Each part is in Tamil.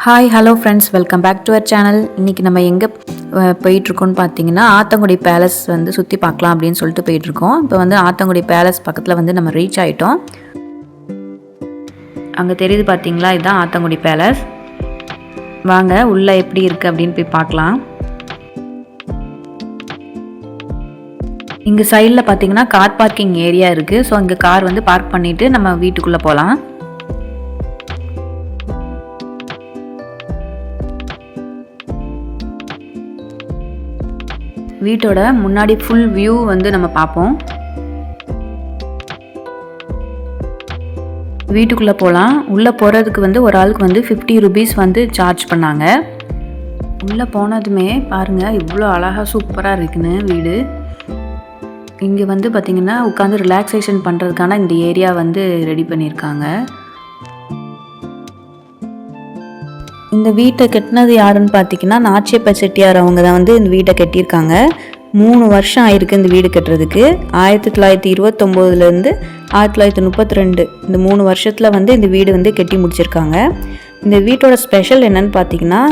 Hi hello friends, welcome back to our channel. இன்றைக்கி நம்ம எங்கே போயிட்டுருக்கோன்னு பார்த்தீங்கன்னா, ஆத்தங்குடி பேலஸ் வந்து சுற்றி பார்க்கலாம் அப்படின்னு சொல்லிட்டு போயிட்டுருக்கோம். இப்போ வந்து ஆத்தங்குடி பேலஸ் பக்கத்தில் வந்து நம்ம ரீச் ஆகிட்டோம். அங்கே தெரியுது பார்த்தீங்களா, இதுதான் ஆத்தங்குடி பேலஸ். வாங்க உள்ளே எப்படி இருக்குது அப்படின்னு போய் பார்க்கலாம். இங்கே சைடில் பார்த்தீங்கன்னா கார் பார்க்கிங் ஏரியா இருக்குது. ஸோ இங்கே கார் வந்து பார்க் பண்ணிவிட்டு நம்ம வீட்டுக்குள்ளே போகலாம். வீட்டோட முன்னாடி ஃபுல் வியூ வந்து நம்ம பார்ப்போம். வீட்டுக்குள்ளே போகலாம். உள்ளே போகிறதுக்கு வந்து ஒரு ஆளுக்கு வந்து 50 rupees வந்து சார்ஜ் பண்ணாங்க. உள்ளே போனதுமே பாருங்கள் இவ்வளோ அழகாக சூப்பராக இருக்குன்னு வீடு. இங்கே வந்து பார்த்திங்கன்னா உட்காந்து ரிலாக்ஸேஷன் பண்ணுறதுக்கான இந்த ஏரியா வந்து ரெடி பண்ணியிருக்காங்க. இந்த வீட்டை கட்டினது யாருன்னு பார்த்தீங்கன்னா நாச்சியப்ப செட்டியார் அவங்க தான் வந்து இந்த வீட்டை கட்டியிருக்காங்க. 3 வருஷம் ஆயிருக்கு இந்த வீடு கட்டுறதுக்கு. 1929 1932 இந்த 3 வருஷத்தில் வந்து இந்த வீடு வந்து கட்டி முடிச்சிருக்காங்க. இந்த வீட்டோட ஸ்பெஷல் என்னன்னு பார்த்தீங்கன்னா,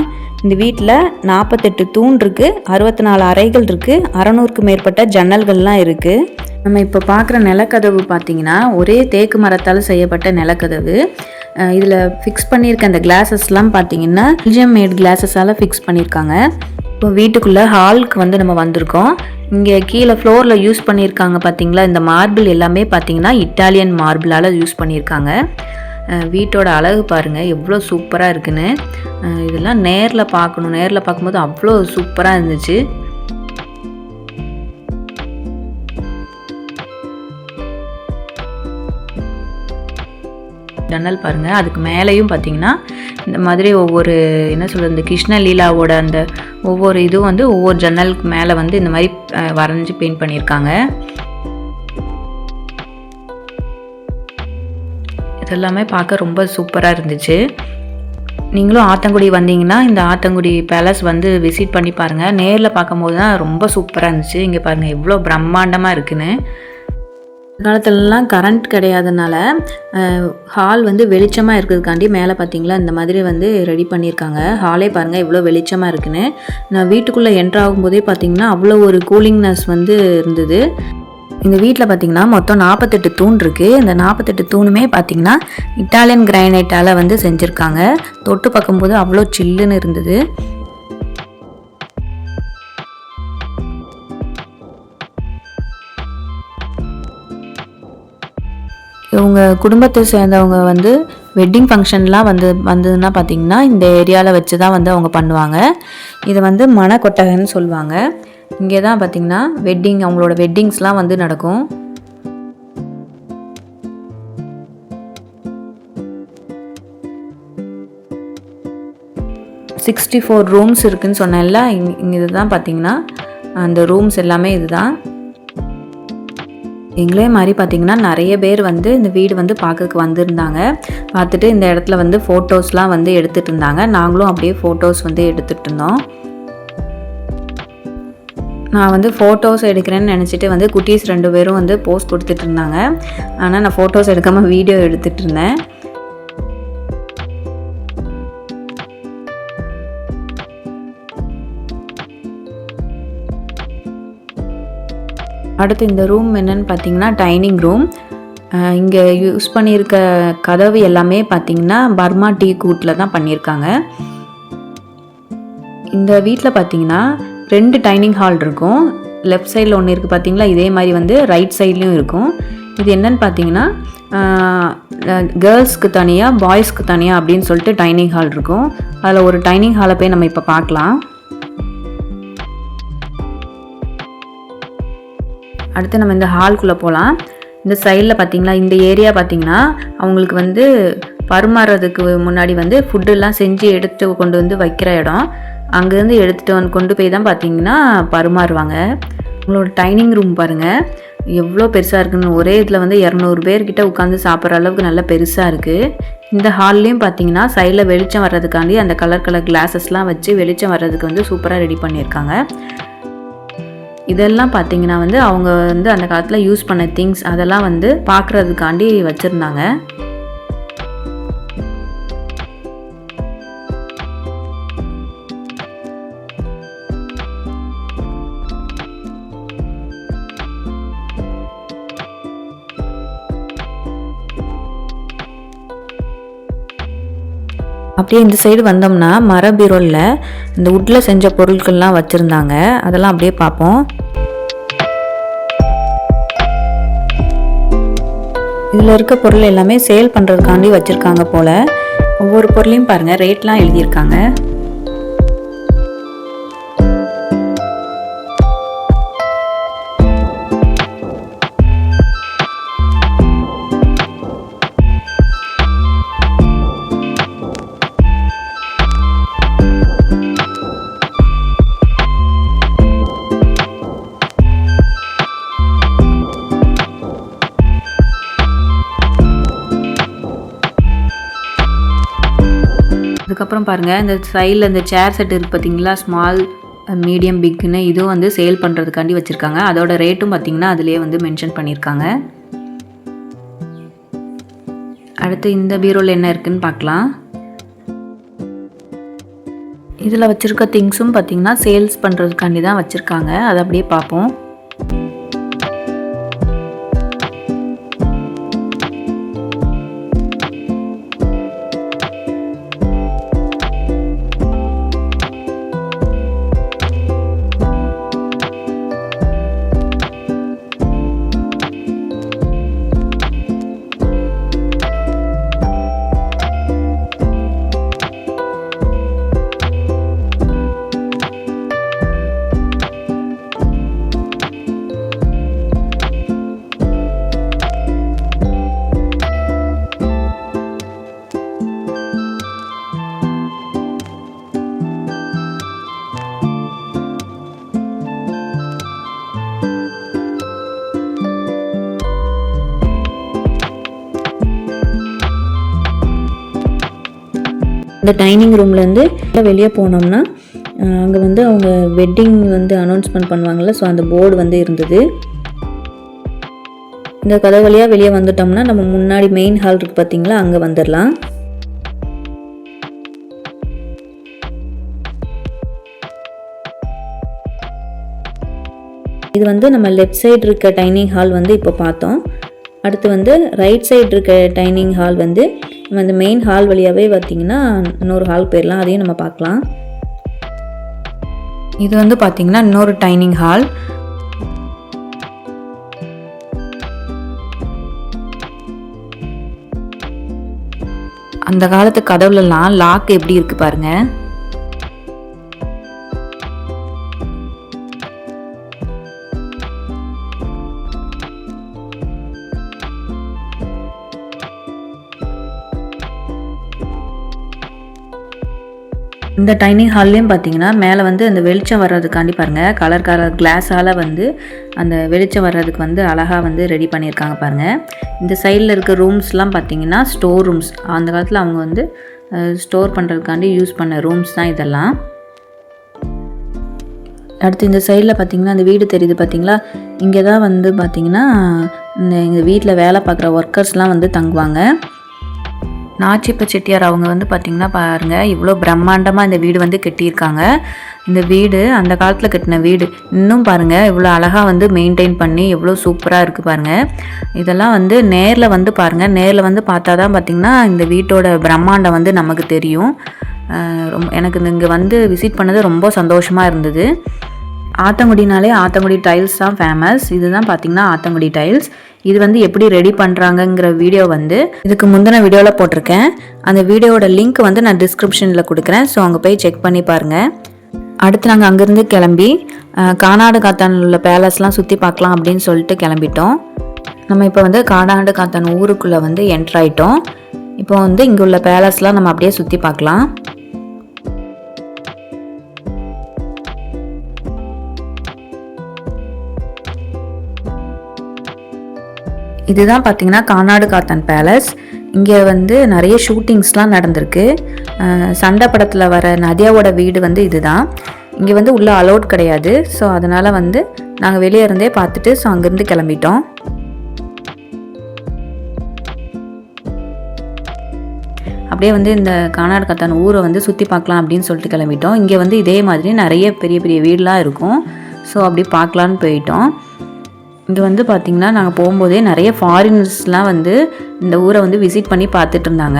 இந்த வீட்டில் 48 தூண் இருக்குது, 64 அறைகள் இருக்குது, 600க்கு மேற்பட்ட ஜன்னல்கள்லாம் இருக்குது. நம்ம இப்போ பார்க்குற நிலக்கதவு பார்த்திங்கன்னா ஒரே தேக்கு மரத்தால் செய்யப்பட்ட நிலக்கதவு. இதில் ஃபிக்ஸ் பண்ணியிருக்க அந்த கிளாஸஸ்லாம் பார்த்தீங்கன்னா பெல்ஜியம் மேட் கிளாஸஸால் ஃபிக்ஸ் பண்ணியிருக்காங்க. இப்போ வீட்டுக்குள்ளே ஹாலுக்கு வந்து நம்ம வந்திருக்கோம். இங்கே கீழே ஃப்ளோரில் யூஸ் பண்ணியிருக்காங்க பார்த்தீங்களா, இந்த மார்பிள் எல்லாமே பார்த்தீங்கன்னா இட்டாலியன் மார்பிளால் யூஸ் பண்ணியிருக்காங்க. வீட்டோட அழகு பாருங்கள் எவ்வளோ சூப்பராக இருக்குன்னு. இதெல்லாம் நேரில் பார்க்கணும். நேரில் பார்க்கும்போது அவ்வளோ சூப்பராக இருந்துச்சு. ஜன்னல் பாருங்கள். அதுக்கு மேலேயும் பார்த்தீங்கன்னா இந்த மாதிரி ஒவ்வொரு என்ன சொல்கிறது, இந்த கிருஷ்ணலீலாவோட அந்த ஒவ்வொரு இதுவும் வந்து ஒவ்வொரு ஜன்னலுக்கு மேலே வந்து இந்த மாதிரி வரைஞ்சி பெயிண்ட் பண்ணியிருக்காங்க. இதெல்லாமே பார்க்க ரொம்ப சூப்பராக இருந்துச்சு. நீங்களும் ஆத்தங்குடி வந்தீங்கன்னா இந்த ஆத்தங்குடி பேலஸ் வந்து விசிட் பண்ணி பாருங்கள். நேரில் பார்க்கும்போது தான் ரொம்ப சூப்பராக இருந்துச்சு. இங்கே பாருங்கள் எவ்வளோ பிரம்மாண்டமாக இருக்குன்னு. காலத்துலலாம் கரண்ட் கிடையாதனால ஹால் வந்து வெளிச்சமாக இருக்கிறதுக்காண்டி மேலே பார்த்தீங்களா இந்த மாதிரி வந்து ரெடி பண்ணியிருக்காங்க. ஹாலே பாருங்கள் இவ்வளோ வெளிச்சமாக இருக்குன்னு. நான் வீட்டுக்குள்ளே என்ட்ரு ஆகும்போதே பார்த்தீங்கன்னா அவ்வளோ ஒரு கூலிங்னஸ் வந்து இருந்தது. இந்த வீட்டில் பார்த்தீங்கன்னா மொத்தம் 48 தூண் இருக்குது. இந்த 48 தூணுமே பார்த்தீங்கன்னா இட்டாலியன் கிரானைட்டால் வந்து செஞ்சுருக்காங்க. தொட்டு பார்க்கும்போது அவ்வளோ சில்லுன்னு இருந்தது. இவங்க குடும்பத்தை சேர்ந்தவங்க வந்து வெட்டிங் ஃபங்க்ஷன்லாம் வந்ததுன்னா பார்த்திங்கன்னா இந்த ஏரியாவில் வச்சு தான் வந்து அவங்க பண்ணுவாங்க. இதை வந்து மணக்கொட்டகைன்னு சொல்லுவாங்க. இங்கே தான் பார்த்திங்கன்னா அவங்களோட வெட்டிங்ஸ்லாம் வந்து நடக்கும். $64 rooms இருக்குதுன்னு சொன்னேன்ல. இங்கே இதுதான் பார்த்திங்கன்னா அந்த ரூம்ஸ் எல்லாமே இதுதான். எங்களே மாதிரி பார்த்திங்கன்னா நிறைய பேர் வந்து இந்த வீடு வந்து பார்க்கறதுக்கு வந்திருந்தாங்க. பார்த்துட்டு இந்த இடத்துல வந்து ஃபோட்டோஸ்லாம் வந்து எடுத்துகிட்டு இருந்தாங்க. நாங்களும் அப்படியே ஃபோட்டோஸ் வந்து எடுத்துகிட்டு இருந்தோம். நான் வந்து ஃபோட்டோஸ் எடுக்கிறேன்னு நினச்சிட்டு வந்து குட்டீஸ் 2 பேரும் வந்து போஸ்ட் கொடுத்துட்டு இருந்தாங்க. ஆனால் நான் ஃபோட்டோஸ் எடுக்காமல் வீடியோ எடுத்துகிட்டு இருந்தேன். அடுத்து இந்த ரூம் என்னன்னு பார்த்தீங்கன்னா டைனிங் ரூம். இங்கே யூஸ் பண்ணியிருக்க கதவு எல்லாமே பார்த்தீங்கன்னா பர்மா டீ கூட்டில் தான் பண்ணியிருக்காங்க. இந்த வீட்டில் பார்த்தீங்கன்னா 2 டைனிங் ஹால் இருக்கும். லெஃப்ட் சைடில் ஒன்று இருக்குது பார்த்தீங்களா, இதே மாதிரி வந்து ரைட் சைட்லேயும் இருக்கும். இது என்னன்னு பார்த்தீங்கன்னா கேர்ள்ஸ்க்கு தனியாக பாய்ஸ்க்கு தனியாக அப்படின்னு சொல்லிட்டு டைனிங் ஹால் இருக்கும். அதில் ஒரு டைனிங் ஹாலை போய் நம்ம இப்போ பார்க்கலாம். அடுத்து நம்ம இந்த ஹால்குள்ளே போகலாம். இந்த சைடில் பார்த்திங்களா இந்த ஏரியா பார்த்திங்கன்னா அவங்களுக்கு வந்து பரிமாறுறதுக்கு முன்னாடி வந்து ஃபுட்டெல்லாம் செஞ்சு எடுத்து கொண்டு வந்து வைக்கிற இடம். அங்கேருந்து எடுத்துகிட்டு கொண்டு போய் தான் பார்த்திங்கன்னா பரிமாறுவாங்க. உங்களோட டைனிங் ரூம் பாருங்கள் எவ்வளோ பெருசாக இருக்குன்னு. ஒரே இதில் வந்து 200 பேர்கிட்ட உட்காந்து சாப்பிட்ற அளவுக்கு நல்லா பெருசாக இருக்குது. இந்த ஹால்லேயும் பார்த்திங்கன்னா சைடில் வெளிச்சம் வர்றதுக்காண்டி அந்த கலர் கிளாஸஸ்லாம் வச்சு வெளிச்சம் வர்றதுக்கு வந்து சூப்பராக ரெடி பண்ணியிருக்காங்க. இதெல்லாம் பார்த்திங்கன்னா வந்து அவங்க வந்து அந்த காலத்தில் யூஸ் பண்ண திங்ஸ் அதெல்லாம் வந்து பார்க்குறதுக்காண்டி வச்சுருந்தாங்க. அப்படியே இந்த சைடு வந்தோம்னா மர பீரோவில் இந்த வுட்டில் செஞ்ச பொருட்கள்லாம் வச்சுருந்தாங்க. அதெல்லாம் அப்படியே பார்ப்போம். இதில் இருக்க பொருள் எல்லாமே சேல் பண்ணுறதுக்காண்டி வச்சுருக்காங்க போல். ஒவ்வொரு பொருளையும் பாருங்கள், ரேட்லாம் எழுதியிருக்காங்க. அதுக்கப்புறம் பாருங்கள், இந்த சைடில் இந்த சேர் செட் இருக்குது பார்த்தீங்களா, ஸ்மால் மீடியம் பிக்னு, இதுவும் வந்து சேல் பண்ணுறதுக்காண்டி வச்சுருக்காங்க. அதோட ரேட்டும் பார்த்திங்கன்னா அதிலே வந்து மென்ஷன் பண்ணியிருக்காங்க. அடுத்து இந்த பீரோவில் என்ன இருக்குதுன்னு பார்க்கலாம். இதில் வச்சுருக்க திங்ஸும் பார்த்திங்கன்னா சேல்ஸ் பண்ணுறதுக்காண்டி தான் வச்சுருக்காங்க. அதை அப்படியே பார்ப்போம். இந்த டைனிங் ரூம்லேருந்து வெளியே போனோம்னா அங்கே வந்து அவங்க வெட்டிங் வந்து அனௌன்ஸ்மெண்ட் பண்ணுவாங்கள்ல, ஸோ அந்த போர்டு வந்து இருந்தது. இந்த கதவு வழியாக வெளியே வந்துட்டோம்னா நம்ம முன்னாடி மெயின் ஹால் இருக்குது பார்த்தீங்களா, அங்கே வந்துடலாம். இது வந்து நம்ம லெஃப்ட் சைடு இருக்க டைனிங் ஹால் வந்து இப்போ பார்த்தோம். அடுத்து வந்து ரைட் சைடு இருக்க டைனிங் ஹால் வந்து நம்ம இந்த மெயின் ஹால் வழியாகவே பார்த்திங்கன்னா இன்னொரு ஹால் போயிடலாம். அதையும் நம்ம பார்க்கலாம். இது வந்து பார்த்திங்கன்னா இன்னொரு டைனிங் ஹால். அந்த காலத்து கதவுலலாம் லாக் எப்படி இருக்குது பாருங்கள். இந்த டைனிங் ஹால்லையும் பார்த்தீங்கன்னா மேலே வந்து அந்த வெளிச்சம் வர்றதுக்காண்டி பாருங்கள், கலர் கிளாஸால் வந்து அந்த வெளிச்சம் வர்றதுக்கு வந்து அழகாக வந்து ரெடி பண்ணியிருக்காங்க பாருங்கள். இந்த சைடில் இருக்க ரூம்ஸ்லாம் பார்த்தீங்கன்னா ஸ்டோர் ரூம்ஸ். அந்த காலத்தில் அவங்க வந்து ஸ்டோர் பண்ணுறதுக்காண்டி யூஸ் பண்ண ரூம்ஸ் தான் இதெல்லாம். அடுத்து இந்த சைடில் பார்த்திங்கன்னா அந்த வீடு தெரியுது பார்த்திங்களா, இங்கே தான் வந்து பார்த்திங்கன்னா இந்த வீட்டில் வேலை பார்க்குற ஒர்க்கர்ஸ்லாம் வந்து தங்குவாங்க. நாச்சிப்ப செட்டியார் அவங்க வந்து பார்த்திங்கன்னா பாருங்கள், இவ்வளோ பிரம்மாண்டமாக இந்த வீடு வந்து கட்டியிருக்காங்க. இந்த வீடு அந்த காலத்தில் கட்டின வீடு இன்னும் பாருங்கள் இவ்வளோ அழகாக வந்து மெயின்டைன் பண்ணி எவ்வளோ சூப்பராக இருக்குது பாருங்கள். இதெல்லாம் வந்து நேரில் வந்து பாருங்கள், நேரில் வந்து பார்த்தா தான் பார்த்திங்கன்னா இந்த வீட்டோட பிரம்மாண்டம் வந்து நமக்கு தெரியும். எனக்கு இங்கே வந்து விசிட் பண்ணது ரொம்ப சந்தோஷமாக இருந்தது. ஆத்தங்குடினாலே ஆத்தங்குடி டைல்ஸ் தான் ஃபேமஸ். இதுதான் பார்த்திங்கன்னா ஆத்தங்குடி டைல்ஸ். இது வந்து எப்படி ரெடி பண்ணுறாங்கங்கிற வீடியோ வந்து இதுக்கு முந்தின வீடியோவில் போட்டிருக்கேன். அந்த வீடியோவோட லிங்க் வந்து நான் டிஸ்கிரிப்ஷனில் கொடுக்குறேன். ஸோ அங்கே போய் செக் பண்ணி பாருங்கள். அடுத்து நாங்கள் அங்கேருந்து கிளம்பி கானாடு காத்தான் உள்ள பேலஸ்லாம் சுற்றி பார்க்கலாம் அப்படின்னு சொல்லிட்டு கிளம்பிட்டோம். நம்ம இப்போ வந்து கானாடு காத்தான் ஊருக்குள்ளே வந்து என்ட்ராயிட்டோம். இப்போ வந்து இங்கே உள்ள பேலஸ்லாம் நம்ம அப்படியே சுற்றி பார்க்கலாம். இதுதான் பார்த்திங்கன்னா கானாடு காத்தான் பேலஸ். இங்கே வந்து நிறைய ஷூட்டிங்ஸ்லாம் நடந்திருக்கு. சண்டை படத்தில் வர நதியாவோட வீடு வந்து இதுதான். இங்கே வந்து உள்ளே அலோட் கிடையாது. ஸோ அதனால் வந்து நாங்கள் வெளியே இருந்தே பார்த்துட்டு ஸோ அங்கேருந்து கிளம்பிட்டோம். அப்படியே வந்து இந்த கானாடு காத்தான் ஊரை வந்து சுற்றி பார்க்கலாம் அப்படின்னு சொல்லிட்டு கிளம்பிட்டோம். இங்கே வந்து இதே மாதிரி நிறைய பெரிய பெரிய வீடெலாம் இருக்கும். ஸோ அப்படி பார்க்கலான்னு போயிட்டோம். இது வந்து பார்த்திங்கன்னா நாங்கள் போகும்போதே நிறைய ஃபாரினர்ஸ்லாம் வந்து இந்த ஊரை வந்து விசிட் பண்ணி பார்த்துட்டு இருந்தாங்க.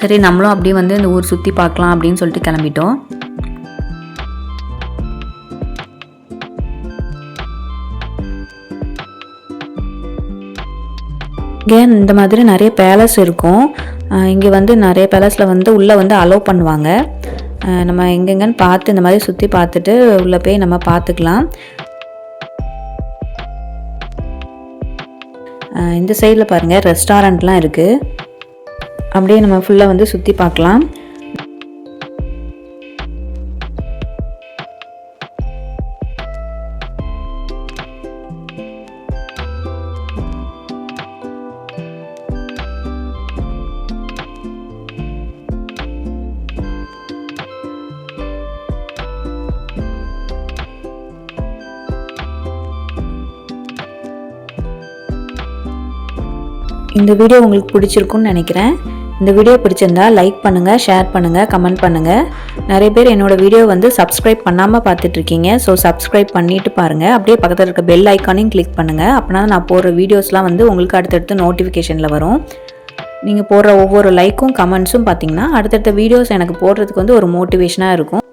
சரி நம்மளும் அப்படியே வந்து இந்த ஊர் சுற்றி பார்க்கலாம் அப்படின்னு சொல்லிட்டு கிளம்பிட்டோம். இங்கே இந்த மாதிரி நிறைய பேலஸ் இருக்கும். இங்கே வந்து நிறைய பேலஸில் வந்து உள்ளே வந்து அலோவ் பண்ணுவாங்க. நம்ம எங்கெங்கன்னு பார்த்து இந்த மாதிரி சுற்றி பார்த்துட்டு உள்ளே போய் நம்ம பார்த்துக்கலாம். இந்த சைடில் பாருங்கள் ரெஸ்டாரண்ட்லாம் இருக்குது. அப்படியே நம்ம ஃபுல்லாக வந்து சுற்றி பார்க்கலாம். இந்த வீடியோ உங்களுக்கு பிடிச்சிருக்குன்னு நினைக்கிறேன். இந்த வீடியோ பிடிச்சிருந்தா லைக் பண்ணுங்கள், ஷேர் பண்ணுங்கள், கமெண்ட் பண்ணுங்கள். நிறைய பேர் என்னோடய வீடியோ வந்து சப்ஸ்கிரைப் பண்ணாமல் பார்த்துட்ருக்கீங்க. ஸோ சப்ஸ்கிரைப் பண்ணிவிட்டு பாருங்கள். அப்படியே பக்கத்தில் இருக்க பெல் ஐக்கானையும் கிளிக் பண்ணுங்கள். அப்படின்னா நான் போடுற வீடியோஸ்லாம் வந்து உங்களுக்கு அடுத்தடுத்து நோட்டிஃபிகேஷனில் வரும். நீங்கள் போடுற ஒவ்வொரு லைக்கும் கமெண்ட்ஸும் பார்த்தீங்கன்னா அடுத்தடுத்த வீடியோஸ் எனக்கு போடுறதுக்கு வந்து ஒரு மோட்டிவேஷனாக இருக்கும்.